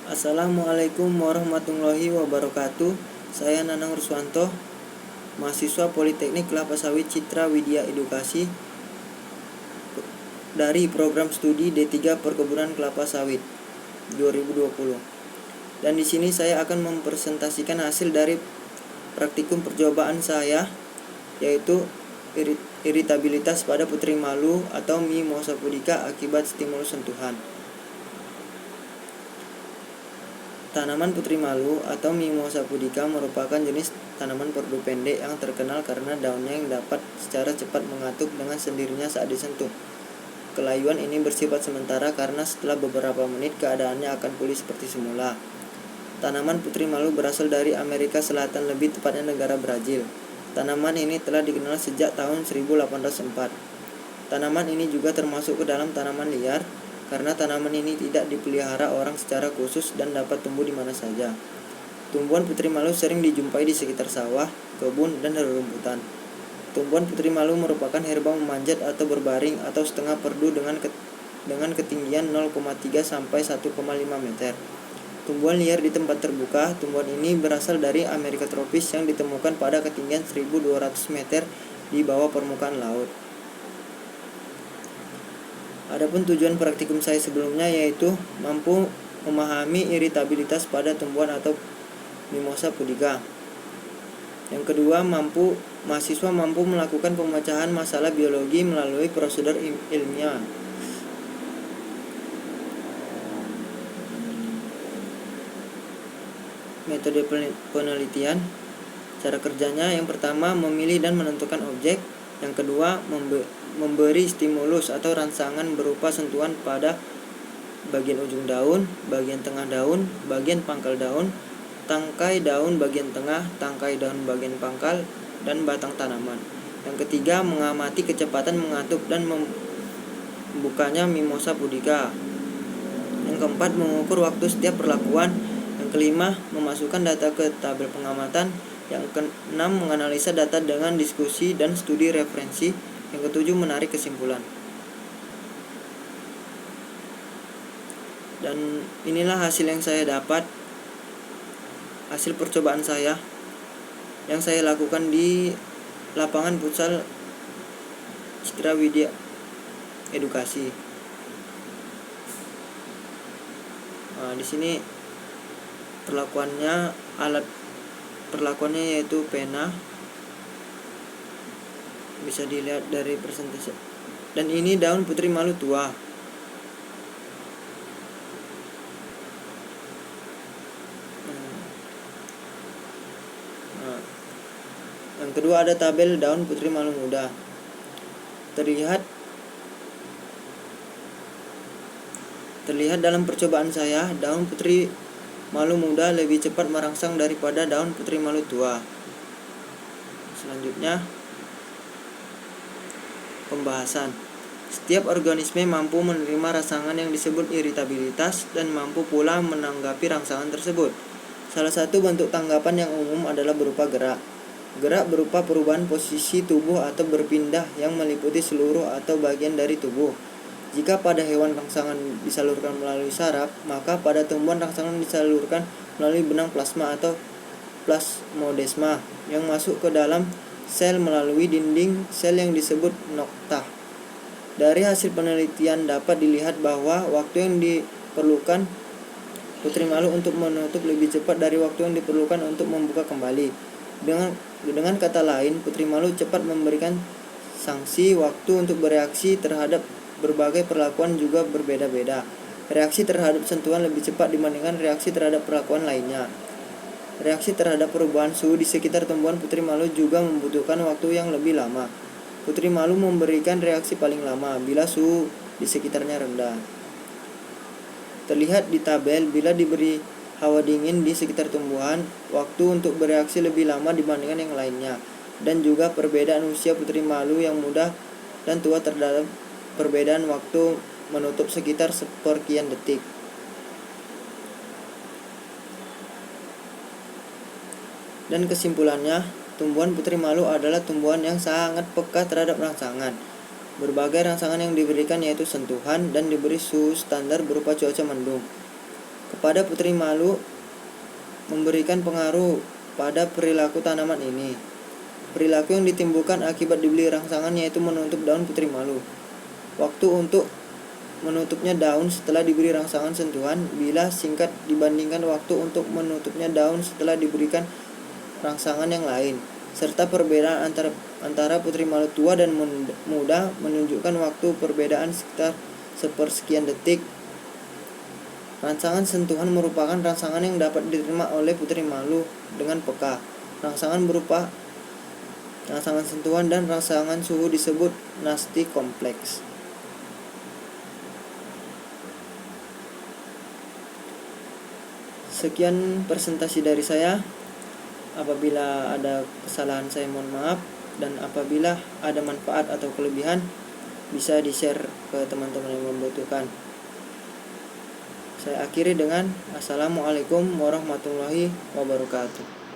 Assalamualaikum warahmatullahi wabarakatuh. Saya Nanang Ruswanto, mahasiswa Politeknik Kelapa Sawit Citra Widya Edukasi dari program studi D3 Perkebunan Kelapa Sawit 2020. Dan di sini saya akan mempresentasikan hasil dari praktikum percobaan saya, yaitu iritabilitas pada putri malu atau Mimosa pudica akibat stimulus sentuhan. Tanaman putri malu atau Mimosa pudica merupakan jenis tanaman perdu pendek yang terkenal karena daunnya yang dapat secara cepat mengatuk dengan sendirinya saat disentuh. Kelayuan ini bersifat sementara karena setelah beberapa menit keadaannya akan pulih seperti semula. Tanaman putri malu berasal dari Amerika Selatan, lebih tepatnya negara Brazil. Tanaman ini telah dikenal sejak tahun 1804. Tanaman ini juga termasuk ke dalam tanaman liar karena tanaman ini tidak dipelihara orang secara khusus dan dapat tumbuh di mana saja. Tumbuhan putri malu sering dijumpai di sekitar sawah, kebun, dan rerumputan. Tumbuhan putri malu merupakan herba memanjat atau berbaring atau setengah perdu dengan ketinggian 0,3 sampai 1,5 meter. Tumbuhan liar di tempat terbuka. Tumbuhan ini berasal dari Amerika tropis yang ditemukan pada ketinggian 1.200 meter di bawah permukaan laut. Adapun tujuan praktikum saya sebelumnya yaitu mampu memahami iritabilitas pada tumbuhan atau Mimosa pudica. Yang kedua, mahasiswa mampu melakukan pemecahan masalah biologi melalui prosedur ilmiah. Metode penelitian. Cara kerjanya, yang pertama memilih dan menentukan objek. Yang kedua, memberi stimulus atau rangsangan berupa sentuhan pada bagian ujung daun, bagian tengah daun, bagian pangkal daun, tangkai daun bagian tengah, tangkai daun bagian pangkal, dan batang tanaman. Yang ketiga, mengamati kecepatan mengatuk dan membukanya Mimosa pudica. Yang keempat, mengukur waktu setiap perlakuan. Yang kelima, memasukkan data ke tabel pengamatan. Yang keenam, menganalisa data dengan diskusi dan studi referensi. Yang ketujuh, menarik kesimpulan. Dan inilah hasil yang saya dapat, hasil percobaan saya yang saya lakukan di lapangan futsal Citra Widya Edukasi. Nah, di sini alat perlakuannya yaitu pena, bisa dilihat dari persentase. Dan ini daun putri malu tua. Nah, yang kedua ada tabel daun putri malu muda. Terlihat dalam percobaan saya, daun putri malu muda lebih cepat merangsang daripada daun putri malu tua. Selanjutnya, pembahasan. Setiap organisme mampu menerima rangsangan yang disebut iritabilitas dan mampu pula menanggapi rangsangan tersebut. Salah satu bentuk tanggapan yang umum adalah berupa gerak. Gerak berupa perubahan posisi tubuh atau berpindah yang meliputi seluruh atau bagian dari tubuh. Jika pada hewan rangsangan disalurkan melalui saraf, maka pada tumbuhan rangsangan disalurkan melalui benang plasma atau plasmodesma yang masuk ke dalam sel melalui dinding sel yang disebut noktah. Dari hasil penelitian dapat dilihat bahwa waktu yang diperlukan putri malu untuk menutup lebih cepat dari waktu yang diperlukan untuk membuka kembali. Dengan kata lain, putri malu cepat memberikan sanksi. Waktu untuk bereaksi terhadap berbagai perlakuan juga berbeda-beda. Reaksi terhadap sentuhan lebih cepat dibandingkan reaksi terhadap perlakuan lainnya. Reaksi terhadap perubahan suhu di sekitar tumbuhan putri malu juga membutuhkan waktu yang lebih lama. Putri malu memberikan reaksi paling lama bila suhu di sekitarnya rendah. Terlihat di tabel, bila diberi hawa dingin di sekitar tumbuhan, waktu untuk bereaksi lebih lama dibandingkan yang lainnya. Dan juga perbedaan usia putri malu yang muda dan tua terhadap perbedaan waktu menutup sekitar seperkian detik. Dan kesimpulannya, tumbuhan putri malu adalah tumbuhan yang sangat peka terhadap rangsangan. Berbagai rangsangan yang diberikan yaitu sentuhan dan diberi suhu standar berupa cuaca mendung. kepada putri malu memberikan pengaruh pada perilaku tanaman ini. Perilaku yang ditimbulkan akibat dibeli rangsangan yaitu menutup daun putri malu. Waktu untuk menutupnya daun setelah diberi rangsangan sentuhan bila singkat dibandingkan waktu untuk menutupnya daun setelah diberikan rangsangan yang lain, serta perbedaan antara putri malu tua dan muda menunjukkan waktu perbedaan sekitar sepersekian detik. Rangsangan sentuhan merupakan rangsangan yang dapat diterima oleh putri malu dengan peka. Rangsangan berupa rangsangan sentuhan dan rangsangan suhu disebut nasty kompleks. Sekian presentasi dari saya. Apabila ada kesalahan saya mohon maaf, dan apabila ada manfaat atau kelebihan bisa di-share ke teman-teman yang membutuhkan. Saya akhiri dengan Assalamualaikum warahmatullahi wabarakatuh.